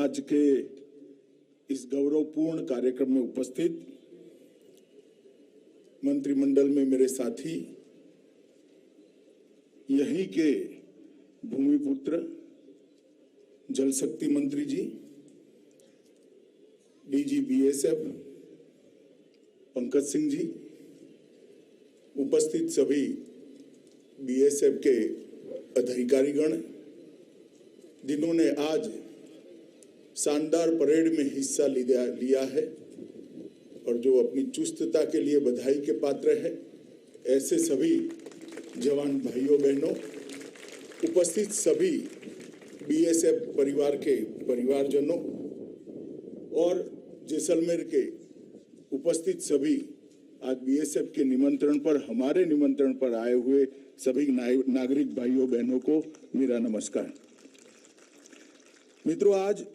आज के इस गौरवपूर्ण कार्यक्रम में उपस्थित मंत्रिमंडल में मेरे साथी, यहीं के भूमिपुत्र जल शक्ति मंत्री जी, डीजी बीएसएफ पंकज सिंह जी, उपस्थित सभी बीएसएफ के अधिकारीगण जिन्होंने आज शानदार परेड में हिस्सा लिया है और जो अपनी चुस्तता के लिए बधाई के पात्र है, ऐसे सभी जवान भाइयों बहनों, उपस्थित सभी बीएसएफ परिवार के परिवारजनों और जैसलमेर के उपस्थित सभी आज बीएसएफ के निमंत्रण पर, हमारे निमंत्रण पर आए हुए सभी नागरिक भाइयों बहनों को मेरा नमस्कार। मित्रों, आज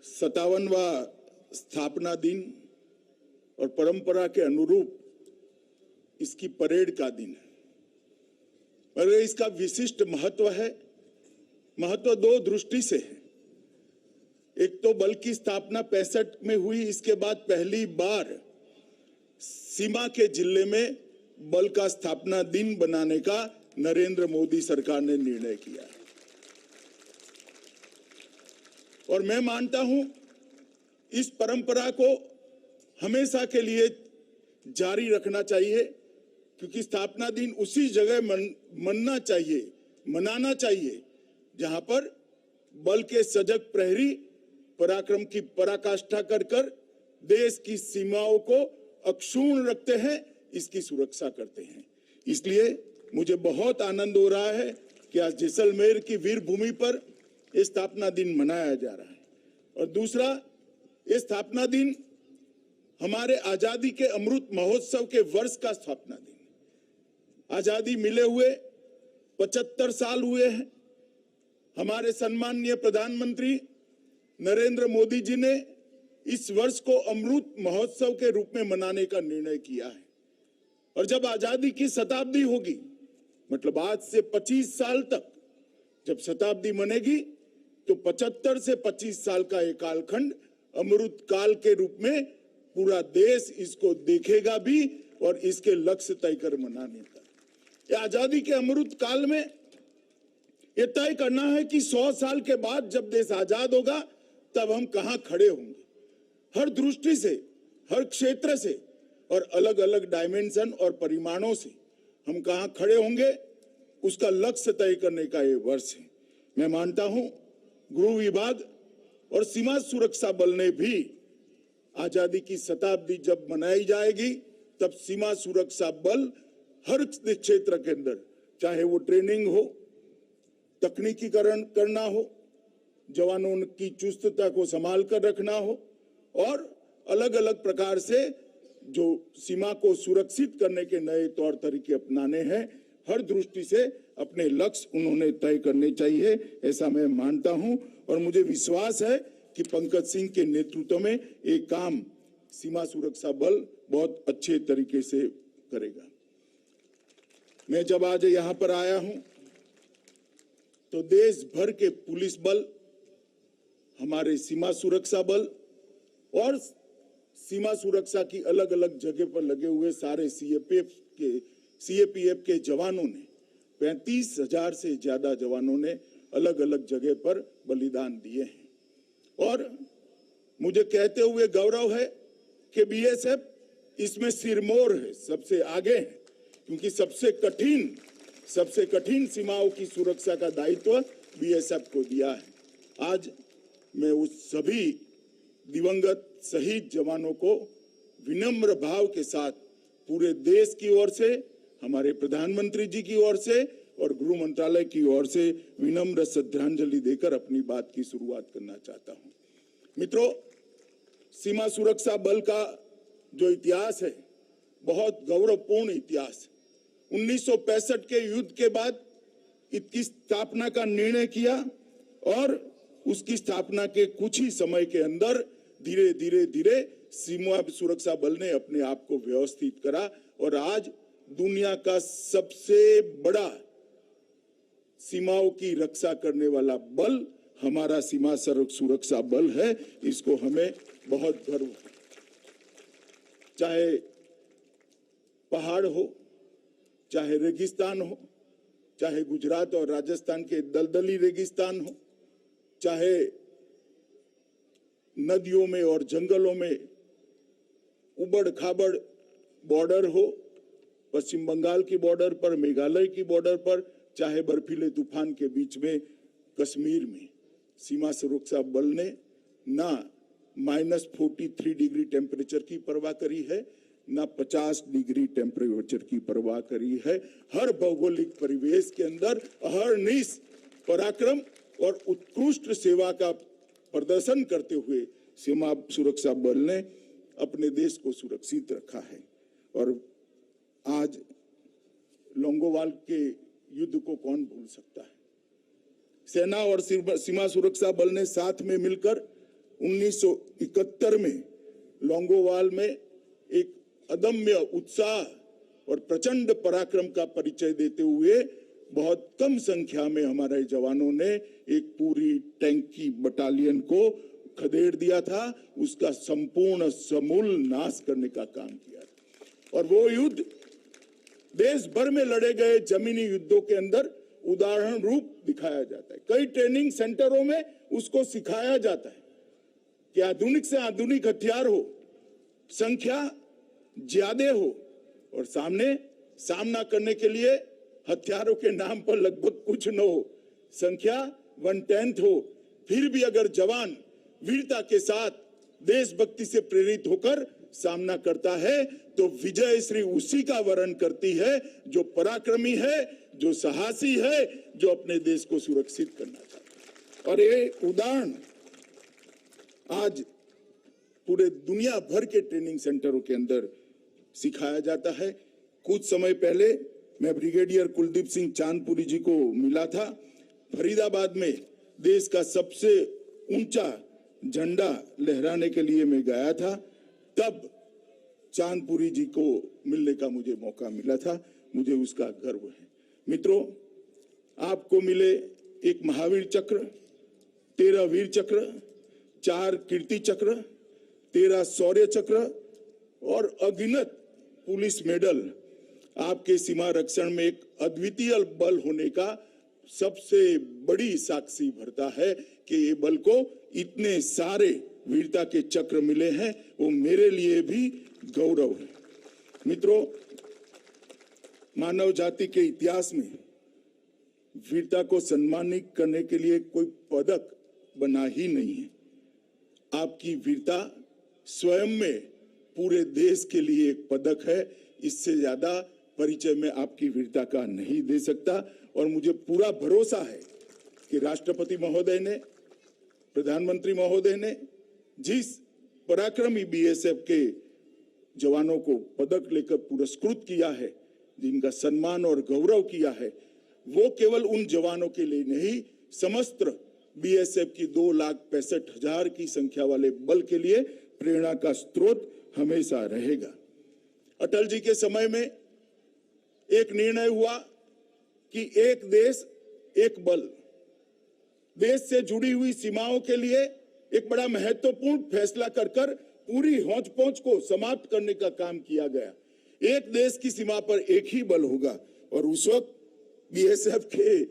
57वां स्थापना दिन और परंपरा के अनुरूप इसकी परेड का दिन है। और इसका विशिष्ट महत्व है। महत्व दो दृष्टि से है। एक तो बल की स्थापना 65 में हुई, इसके बाद पहली बार सीमा के जिले में बल का स्थापना दिन बनाने का नरेंद्र मोदी सरकार ने निर्णय किया है। और मैं मानता हूं इस परंपरा को हमेशा के लिए जारी रखना चाहिए, क्योंकि स्थापना दिन उसी जगह मनाना चाहिए जहां पर बल के सजग प्रहरी पराक्रम की पराकाष्ठा कर देश की सीमाओं को अक्षुण्ण रखते हैं, इसकी सुरक्षा करते हैं। इसलिए मुझे बहुत आनंद हो रहा है कि आज जैसलमेर की वीर भूमि पर यह स्थापना दिन मनाया जा रहा है। और दूसरा, ये स्थापना दिन हमारे आजादी के अमृत महोत्सव के वर्ष का स्थापना दिन। आजादी मिले हुए 75 साल हुए हैं। हमारे सम्माननीय प्रधानमंत्री नरेंद्र मोदी जी ने इस वर्ष को अमृत महोत्सव के रूप में मनाने का निर्णय किया है। और जब आजादी की शताब्दी होगी, मतलब आज से 25 साल तक जब शताब्दी मनेगी, तो 75 से 25 साल का एक कालखंड अमृत काल के रूप में पूरा देश इसको देखेगा भी और इसके लक्ष्य तय कर मनाने का। आजादी के अमृत काल में यह तय करना है कि 100 साल के बाद जब देश आजाद होगा तब हम कहां खड़े होंगे, हर दृष्टि से, हर क्षेत्र से और अलग अलग डायमेंशन और परिमाणों से हम कहां खड़े होंगे, उसका लक्ष्य तय करने का ये वर्ष है। मैं मानता हूं गृह विभाग और सीमा सुरक्षा बल ने भी आजादी की शताब्दी जब मनाई जाएगी तब सीमा सुरक्षा बल हर क्षेत्र के अंदर, चाहे वो ट्रेनिंग हो, तकनीकीकरण करना हो, जवानों की चुस्तता को संभाल कर रखना हो और अलग अलग प्रकार से जो सीमा को सुरक्षित करने के नए तौर तरीके अपनाने हैं, हर दृष्टि से अपने लक्ष्य उन्होंने तय करने चाहिए, ऐसा मैं मानता हूं। और मुझे विश्वास है कि पंकज सिंह के नेतृत्व में एक काम सीमा सुरक्षा बल बहुत अच्छे तरीके से करेगा। मैं जब आज यहां पर आया हूं तो देश भर के पुलिस बल, हमारे सीमा सुरक्षा बल और सीमा सुरक्षा की अलग अलग जगह पर लगे हुए सारे सीएपीएफ के जवानों ने, 35,000 से ज्यादा जवानों ने अलग अलग जगह पर बलिदान दिए हैं। और मुझे कहते हुए गौरव है कि बीएसएफ इसमें सिरमौर है, सबसे आगे है, क्योंकि सबसे कठिन सीमाओं की सुरक्षा का दायित्व बीएसएफ को दिया है। आज मैं उस सभी दिवंगत शहीद जवानों को विनम्र भाव के साथ पूरे देश की ओर से, हमारे प्रधानमंत्री जी की ओर से और गृह मंत्रालय की ओर से विनम्र श्रद्धांजलि देकर अपनी बात की शुरुआत करना चाहता हूं। मित्रों, सीमा सुरक्षा बल का जो इतिहास है, बहुत गौरवपूर्ण इतिहास। 1965 के युद्ध के बाद इसकी स्थापना का निर्णय किया और उसकी स्थापना के कुछ ही समय के अंदर धीरे धीरे सीमा सुरक्षा बल ने अपने आप को व्यवस्थित करा और आज दुनिया का सबसे बड़ा सीमाओं की रक्षा करने वाला बल हमारा सीमा सुरक्षा बल है, इसको हमें बहुत गर्व है। चाहे पहाड़ हो, चाहे रेगिस्तान हो, चाहे गुजरात और राजस्थान के दलदली रेगिस्तान हो, चाहे नदियों में और जंगलों में उबड़ खाबड़ बॉर्डर हो, पश्चिम बंगाल की बॉर्डर पर, मेघालय की बॉर्डर पर, चाहे बर्फीले तूफान के बीच में कश्मीर में, सीमा सुरक्षा बल ने ना -43 डिग्री टेम्परेचर की परवाह करी है, ना 50 डिग्री टेम्परेचर की परवाह करी है। हर भौगोलिक परिवेश के अंदर अहर्निश पराक्रम और उत्कृष्ट सेवा का प्रदर्शन करते हुए सीमा सुरक्षा बल ने अपने देश को सुरक्षित रखा है। और आज लोंगोवाल के युद्ध को कौन भूल सकता है। सेना और सीमा सुरक्षा बल ने साथ में मिलकर 1971 में लोंगोवाल में एक अदम्य उत्साह और प्रचंड पराक्रम का परिचय देते हुए बहुत कम संख्या में हमारे जवानों ने एक पूरी टैंक की बटालियन को खदेड़ दिया था, उसका संपूर्ण समूल नाश करने का काम किया था। और वो युद्ध देश भर में लड़े गए जमीनी युद्धों के अंदर उदाहरण रूप दिखाया जाता है। कई ट्रेनिंग सेंटरों में उसको सिखाया जाता है कि आधुनिक से आधुनिक हथियार हो, संख्या ज्यादा हो और सामना करने के लिए हथियारों के नाम पर लगभग कुछ न हो, संख्या 1/10 हो, फिर भी अगर जवान वीरता के साथ देशभक्ति से प्रेरित होकर सामना करता है तो विजय श्री उसी का वर्ण करती है जो पराक्रमी है, जो साहसी है, जो अपने देश को सुरक्षित करना चाहता है। और ये उदाहरण आज पूरे दुनिया भर के ट्रेनिंग सेंटरों के अंदर सिखाया जाता है। कुछ समय पहले मैं ब्रिगेडियर कुलदीप सिंह चांदपुरी जी को मिला था। फरीदाबाद में देश का सबसे ऊंचा झंडा लहराने के लिए मैं गया था, तब चांदपुरी जी को मिलने का मुझे मौका मिला था। मुझे उसका गर्व है। मित्रों, आपको मिले एक महावीर चक्र, 13 वीर चक्र, 4 कीर्ति चक्र, 13 शौर्य चक्र और अगिनत पुलिस मेडल आपके सीमा रक्षण में एक अद्वितीय बल होने का सबसे बड़ी साक्षी भरता है कि ये बल को इतने सारे वीरता के चक्र मिले हैं, वो मेरे लिए भी गौरव है। मित्रों, मानव जाति के इतिहास में वीरता को सम्मानित करने के लिए कोई पदक बना ही नहीं है। आपकी वीरता स्वयं में पूरे देश के लिए एक पदक है। इससे ज्यादा परिचय में आपकी वीरता का नहीं दे सकता। और मुझे पूरा भरोसा है कि राष्ट्रपति महोदय ने, प्रधानमंत्री महोदय ने जिस पराक्रमी बीएसएफ के जवानों को पदक लेकर पुरस्कृत किया है, जिनका सम्मान और गौरव किया है, वो केवल उन जवानों के लिए नहीं, समस्त बीएसएफ की 2,65,000 की संख्या वाले बल के लिए प्रेरणा का स्रोत हमेशा रहेगा। अटल जी के समय में एक निर्णय हुआ कि एक देश एक बल, देश से जुड़ी हुई सीमाओं के लिए एक बड़ा महत्वपूर्ण फैसला कर पूरी हौच पौच को समाप्त करने का काम किया गया। एक देश की सीमा पर एक ही बल होगा। और उस वक्त बीएसएफ के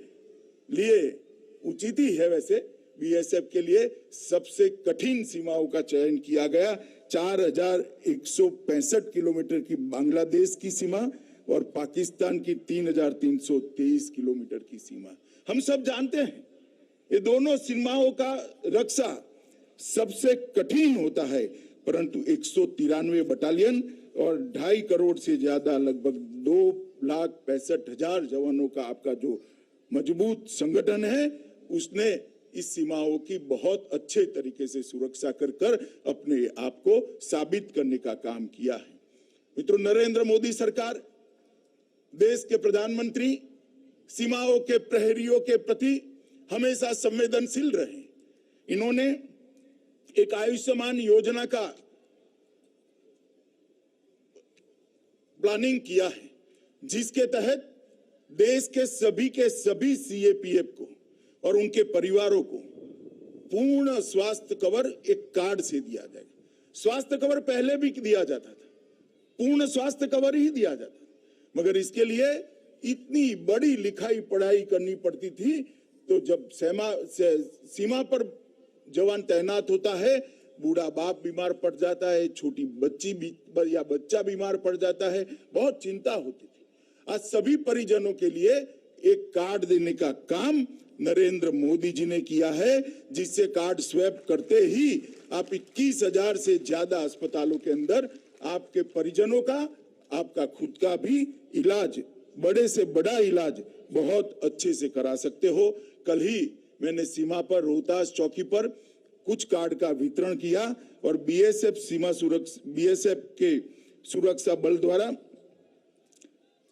लिए उचित ही है, वैसे बीएसएफ के लिए सबसे कठिन सीमाओं का चयन किया गया। 4165 किलोमीटर की बांग्लादेश की सीमा और पाकिस्तान की 3323 किलोमीटर की सीमा। हम सब जानते हैं ये दोनों सीमाओं का रक्षा सबसे कठिन होता है, परंतु 193 बटालियन और 2.5 करोड़ से ज्यादा, लगभग 2,65,000 जवानों का आपका जो मजबूत संगठन है, उसने इस सीमाओं की बहुत अच्छे तरीके से सुरक्षा कर अपने आप को साबित करने का काम किया है। मित्रों, नरेंद्र मोदी सरकार, देश के प्रधानमंत्री सीमाओं के प्रहरियों के प्रति हमेशा संवेदनशील रहे। इन्होंने एक आयुष्मान योजना का प्लानिंग किया है, जिसके तहत देश के सभी सीएपीएफ को और उनके परिवारों को पूर्ण स्वास्थ्य कवर एक कार्ड से दिया जाएगा। स्वास्थ्य कवर पहले भी दिया जाता था, पूर्ण स्वास्थ्य कवर ही दिया जाता था, मगर इसके लिए इतनी बड़ी लिखाई पढ़ाई करनी पड़ती थी। तो जब सीमा पर जवान तैनात होता है, बूढ़ा बाप बीमार पड़ जाता है, छोटी बच्ची या बच्चा बीमार पड़ जाता है, बहुत चिंता होती थी। आज सभी परिजनों के लिए एक कार्ड देने का काम नरेंद्र मोदी जी ने किया है, जिससे कार्ड स्वैप करते ही आप 21,000 से ज्यादा अस्पतालों के अंदर आपके परिजनों का, आपका खुद का भी इलाज, बड़े से बड़ा इलाज बहुत अच्छे से करा सकते हो। कल ही मैंने सीमा पर रोहतास चौकी पर कुछ कार्ड का वितरण किया और बीएसएफ के सुरक्षा बल द्वारा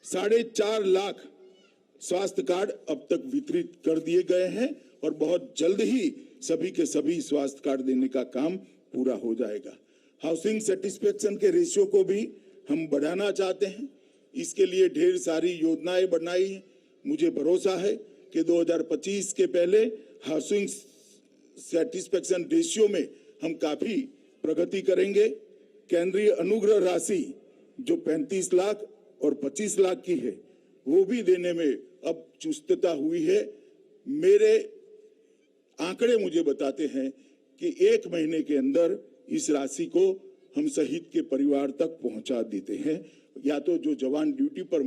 4.5 लाख स्वास्थ्य कार्ड अब तक वितरित कर दिए गए हैं और बहुत जल्द ही सभी के सभी स्वास्थ्य कार्ड देने का काम पूरा हो जाएगा। हाउसिंग सेटिस्फेक्शन के रेशियो को भी हम बढ़ाना चाहते हैं, इसके लिए ढेर सारी योजनाएं बनाई हैं। मुझे भरोसा है कि 2025 के पहले हाउसिंग सेटिस्फेक्शन रेशियो में हम काफी प्रगति करेंगे। केंद्रीय अनुग्रह राशि जो 35 लाख और 25 लाख की है, वो भी देने में अब चुस्तता हुई है। मेरे आंकड़े मुझे बताते हैं कि 1 महीने के अंदर इस राशि को हम शहीद के परिवार तक पहुंचा देते हैं, या तो जो जवान ड्यूटी पर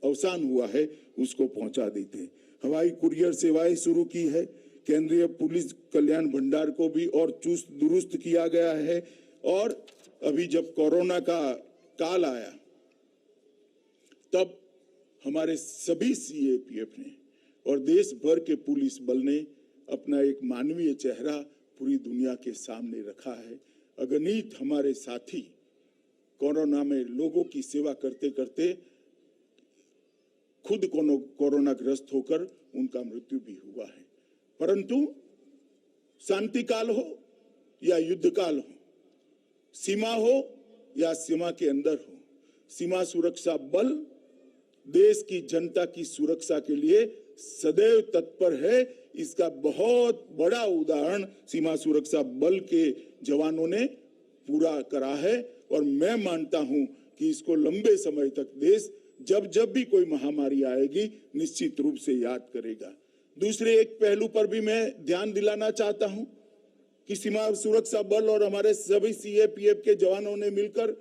अवसान हुआ है उसको पहुंचा देते हैं। हवाई कुरियर सेवाएं शुरू की है। केंद्रीय पुलिस कल्याण भंडार को भी और चुस्त दुरुस्त किया गया है। और अभी जब कोरोना का काल आया, तब हमारे सभी सीएपीएफ ने और देश भर के पुलिस बल ने अपना एक मानवीय चेहरा पूरी दुनिया के सामने रखा है। अगणित हमारे साथी कोरोना में लोगों की सेवा करते करते खुद कोरोना ग्रस्त होकर उनका मृत्यु भी हुआ है। परंतु शांति काल हो या युद्ध काल हो, सीमा हो या सीमा के अंदर हो, सीमा सुरक्षा बल देश की जनता की सुरक्षा के लिए सदैव तत्पर है। इसका बहुत बड़ा उदाहरण सीमा सुरक्षा बल के जवानों ने पूरा करा है और मैं मानता हूं कि इसको लंबे समय तक देश जब भी कोई महामारी आएगी निश्चित रूप से याद करेगा। दूसरे एक पहलू पर भी मैं ध्यान दिलाना चाहता हूं कि सीमा सुरक्षा बल और हमारे सभी सीएपीएफ के जवानों ने मिलकर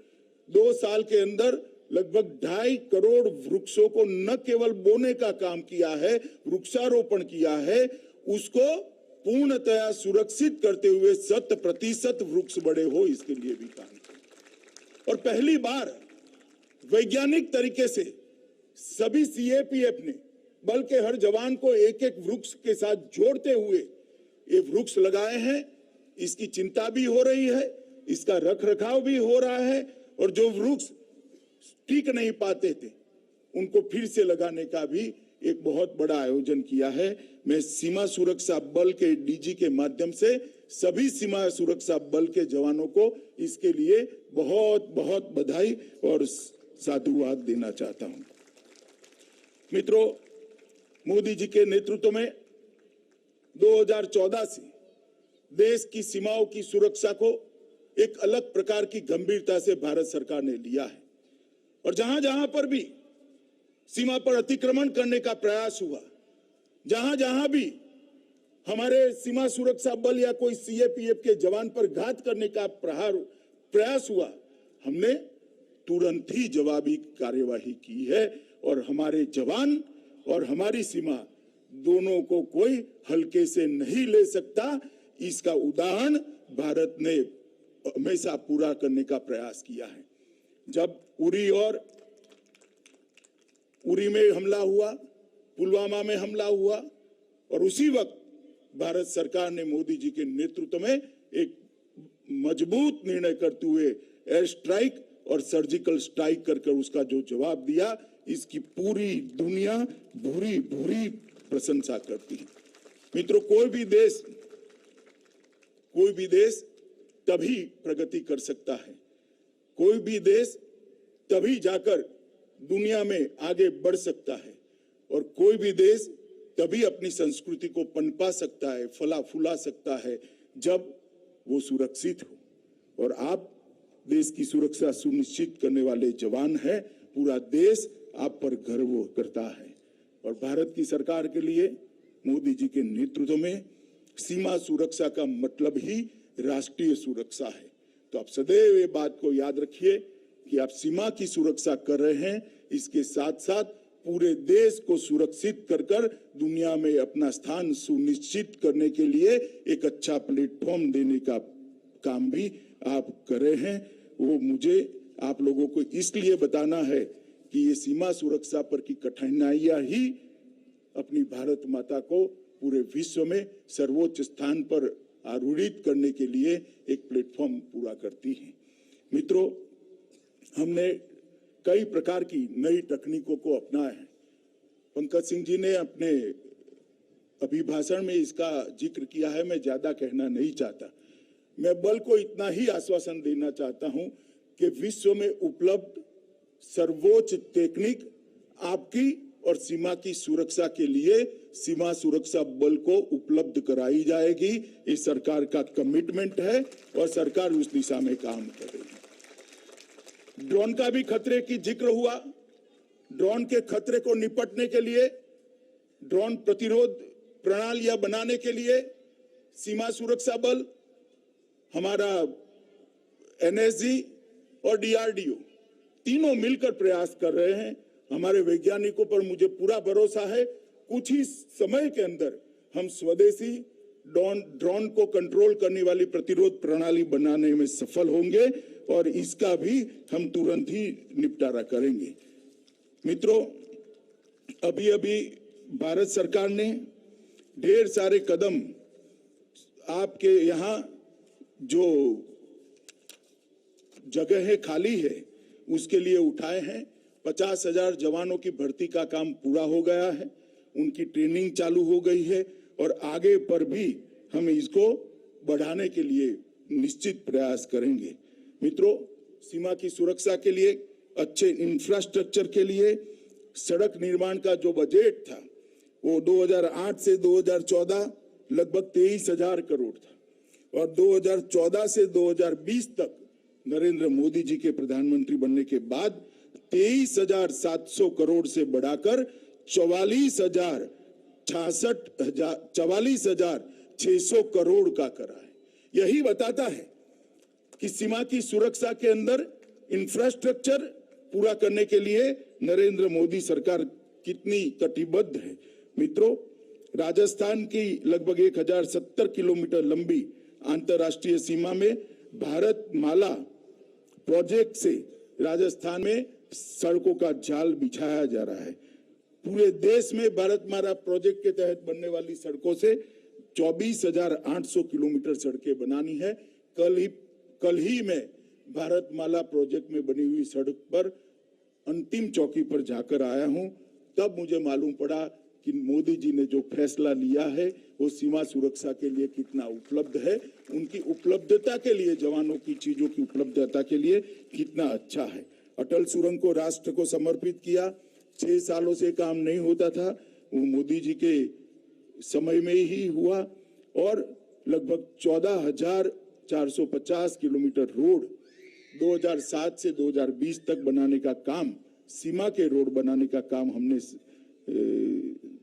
2 साल के अंदर लगभग 2.5 करोड़ वृक्षों को न केवल बोने का काम किया है, वृक्षारोपण किया है, उसको पूर्णतया सुरक्षित करते हुए 100% वृक्ष बड़े हो, इसके लिए भी काम किया। और पहली बार वैज्ञानिक तरीके से सभी सीएपीएफ ने बल के हर जवान को एक एक वृक्ष के साथ जोड़ते हुए ये वृक्ष लगाए हैं। इसकी चिंता भी हो रही है, इसका रखरखाव भी हो रहा है और जो वृक्ष टिक नहीं पाते थे उनको फिर से लगाने का भी एक बहुत बड़ा आयोजन किया है। मैं सीमा सुरक्षा बल के डीजी के माध्यम से सभी सीमा सुरक्षा बल के जवानों को इसके लिए बहुत बहुत बधाई और साधुवाद देना चाहता हूं। मित्रों, मोदी जी के नेतृत्व में 2014 से देश की सीमाओं की सुरक्षा को एक अलग प्रकार की गंभीरता से भारत सरकार ने लिया है और जहां जहां पर भी सीमा पर अतिक्रमण करने का प्रयास हुआ, जहां जहां भी हमारे सीमा सुरक्षा बल या कोई सीएपीएफ के जवान पर घात करने का प्रयास हुआ, हमने तुरंत ही जवाबी कार्यवाही की है और हमारे जवान और हमारी सीमा दोनों को कोई हल्के से नहीं ले सकता। इसका उदाहरण भारत ने हमेशा पूरा करने का प्रयास किया है। जब उरी में हमला हुआ, पुलवामा में हमला हुआ और उसी वक्त भारत सरकार ने मोदी जी के नेतृत्व में एक मजबूत निर्णय करते हुए एयर स्ट्राइक और सर्जिकल स्ट्राइक करके उसका जो जवाब दिया, इसकी पूरी दुनिया भूरी भूरी प्रशंसा करती है। मित्रों, कोई भी देश तभी प्रगति कर सकता है, कोई भी देश तभी जाकर दुनिया में आगे बढ़ सकता है और कोई भी देश तभी अपनी संस्कृति को पनपा सकता है, फला फूला सकता है, जब वो सुरक्षित हो। और आप देश की सुरक्षा सुनिश्चित करने वाले जवान हैं। पूरा देश आप पर गर्व करता है। और भारत की सरकार के लिए मोदी जी के नेतृत्व में सीमा सुरक्षा का मतलब ही राष्ट्रीय सुरक्षा है। तो आप सदैव ये बात को याद रखिए कि आप सीमा की सुरक्षा कर रहे हैं, इसके साथ साथ पूरे देश को सुरक्षित कर दुनिया में अपना स्थान सुनिश्चित करने के लिए एक अच्छा प्लेटफॉर्म देने का काम भी आप कर रहे हैं। वो मुझे आप लोगों को इसलिए बताना है कि ये सीमा सुरक्षा पर की कठिनाइयां ही अपनी भारत माता को पूरे विश्व में सर्वोच्च स्थान पर आरूढ़ित करने के लिए एक प्लेटफॉर्म पूरा करती है। मित्रों, हमने कई प्रकार की नई तकनीकों को अपनाया है। पंकज सिंह जी ने अपने अभिभाषण में इसका जिक्र किया है, मैं ज्यादा कहना नहीं चाहता। मैं बल को इतना ही आश्वासन देना चाहता हूं कि विश्व में उपलब्ध सर्वोच्च तकनीक आपकी और सीमा की सुरक्षा के लिए सीमा सुरक्षा बल को उपलब्ध कराई जाएगी। इस सरकार का कमिटमेंट है और सरकार उस दिशा में काम करेगी। ड्रोन का भी खतरे की जिक्र हुआ। ड्रोन के खतरे को निपटने के लिए, ड्रोन प्रतिरोध प्रणालियां बनाने के लिए सीमा सुरक्षा बल, हमारा एनएसजी और डीआरडीओ तीनों मिलकर प्रयास कर रहे हैं। हमारे वैज्ञानिकों पर मुझे पूरा भरोसा है, कुछ ही समय के अंदर हम स्वदेशी ड्रोन को कंट्रोल करने वाली प्रतिरोध प्रणाली बनाने में सफल होंगे और इसका भी हम तुरंत ही निपटारा करेंगे। मित्रों, अभी अभी भारत सरकार ने ढेर सारे कदम आपके यहाँ जो जगह है खाली है उसके लिए उठाए हैं। 50,000 जवानों की भर्ती का काम पूरा हो गया है, उनकी ट्रेनिंग चालू हो गई है और आगे पर भी हम इसको बढ़ाने के लिए निश्चित प्रयास करेंगे। मित्रों, सीमा की सुरक्षा के लिए, अच्छे इंफ्रास्ट्रक्चर के लिए सड़क निर्माण का जो बजट था वो 2008 से 2014 लगभग 23,000 करोड़ था और 2014 से 2020 तक नरेंद्र मोदी जी के प्रधानमंत्री बनने के बाद 23,700 करोड़ से बढ़ाकर 44,600 करोड़ का करा है। यही बताता है कि सीमा की सुरक्षा के अंदर इंफ्रास्ट्रक्चर पूरा करने के लिए नरेंद्र मोदी सरकार कितनी कटिबद्ध है। मित्रों, राजस्थान की लगभग 1070 किलोमीटर लंबी अंतर्राष्ट्रीय सीमा में भारत माला प्रोजेक्ट से राजस्थान में सड़कों का जाल बिछाया जा रहा है। पूरे देश में भारत माला प्रोजेक्ट के तहत बनने वाली सड़कों से 24,800 किलोमीटर सड़कें बनानी है। कल ही में भारत माला प्रोजेक्ट में बनी हुई सड़क पर अंतिम चौकी पर जाकर आया हूं, तब मुझे मालूम पड़ा कि मोदी जी ने जो फैसला लिया है वो सीमा सुरक्षा के लिए कितना उपलब्ध है, उनकी उपलब्धता के लिए, जवानों की चीजों की उपलब्धता के लिए कितना अच्छा है। अटल सुरंग को राष्ट्र को समर्पित किया। 6 सालों से काम नहीं होता था, वो मोदी जी के समय में ही हुआ और लगभग 14,450 किलोमीटर रोड 2007 से 2020 तक बनाने का काम, सीमा के रोड बनाने का काम हमने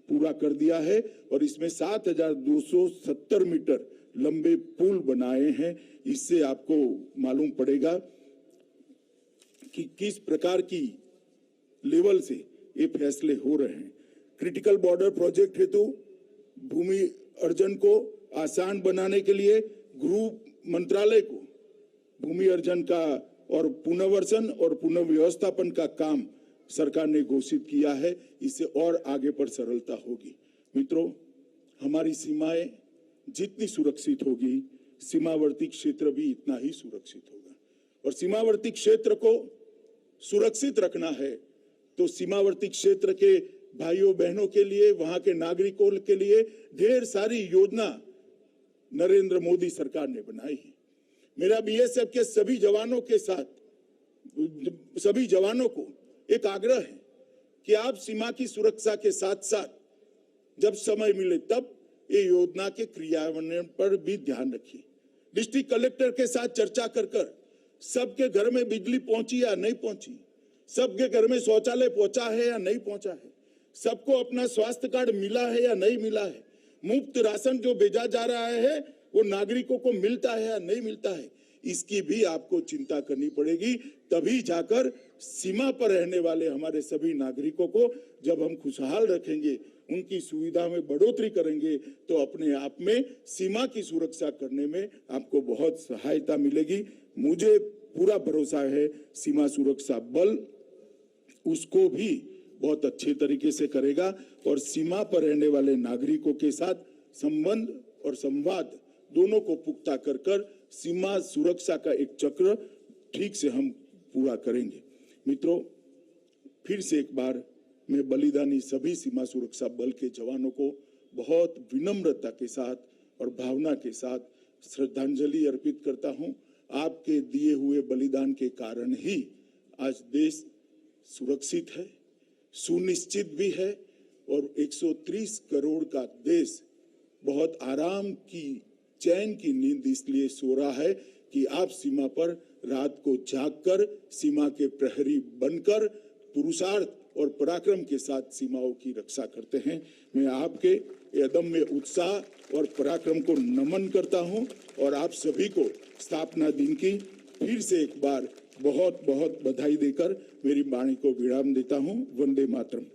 पूरा कर दिया है और इसमें 7,270 मीटर लंबे पुल बनाए हैं। इससे आपको मालूम पड़ेगा कि किस प्रकार की लेवल से ये फैसले हो रहे हैं। क्रिटिकल बॉर्डर प्रोजेक्ट हेतु भूमि अर्जन को आसान बनाने के लिए गृह मंत्रालय को भूमि अर्जन का और पुनर्वसन और पुनर्व्यवस्थापन का काम सरकार ने घोषित किया है। इससे और आगे पर सरलता होगी। मित्रों, हमारी सीमाएं जितनी सुरक्षित होगी, सीमावर्ती क्षेत्र भी इतना ही सुरक्षित होगा। और सीमावर्ती क्षेत्र को सुरक्षित रखना है तो सीमावर्ती क्षेत्र के भाइयों बहनों के लिए, वहां के नागरिकों के लिए ढेर सारी योजना नरेंद्र मोदी सरकार ने बनाई है। मेरा बीएसएफ के सभी जवानों के साथ, सभी जवानों को एक आग्रह है कि आप सीमा की सुरक्षा के साथ साथ जब समय मिले तब ये योजना के क्रियान्वयन पर भी ध्यान रखिए। डिस्ट्रिक्ट कलेक्टर के साथ चर्चा कर सबके घर में बिजली पहुंची या नहीं पहुंची, सबके घर में शौचालय पहुंचा है या नहीं पहुंचा है, सबको अपना स्वास्थ्य कार्ड मिला है या नहीं मिला है, मुफ्त राशन जो भेजा जा रहा है वो नागरिकों को मिलता है या नहीं मिलता है, इसकी भी आपको चिंता करनी पड़ेगी। तभी जाकर सीमा पर रहने वाले हमारे सभी नागरिकों को जब हम खुशहाल रखेंगे, उनकी सुविधा में बढ़ोतरी करेंगे, तो अपने आप में सीमा की सुरक्षा करने में आपको बहुत सहायता मिलेगी। मुझे पूरा भरोसा है सीमा सुरक्षा बल उसको भी बहुत अच्छे तरीके से करेगा और सीमा पर रहने वाले नागरिकों के साथ संबंध और संवाद दोनों को पुख्ता कर सीमा सुरक्षा का एक चक्र ठीक से हम पूरा करेंगे। मित्रों, फिर से एक बार मैं बलिदानी सभी सीमा सुरक्षा बल के जवानों को बहुत विनम्रता के साथ और भावना के साथ श्रद्धांजलि अर्पित करता हूं। आपके दिए हुए बलिदान के कारण ही आज देश सुरक्षित है, सुनिश्चित भी है और 130 करोड़ का देश बहुत आराम की चैन की नींद इसलिए सो रहा है कि आप सीमा पर रात को जागकर सीमा के प्रहरी बनकर पुरुषार्थ और पराक्रम के साथ सीमाओं की रक्षा करते हैं। मैं आपके अदम्य उत्साह और पराक्रम को नमन करता हूं और आप सभी को स्थापना दिन की फिर से एक बार बहुत बहुत बधाई देकर मेरी वाणी को विराम देता हूं। वंदे मातरम।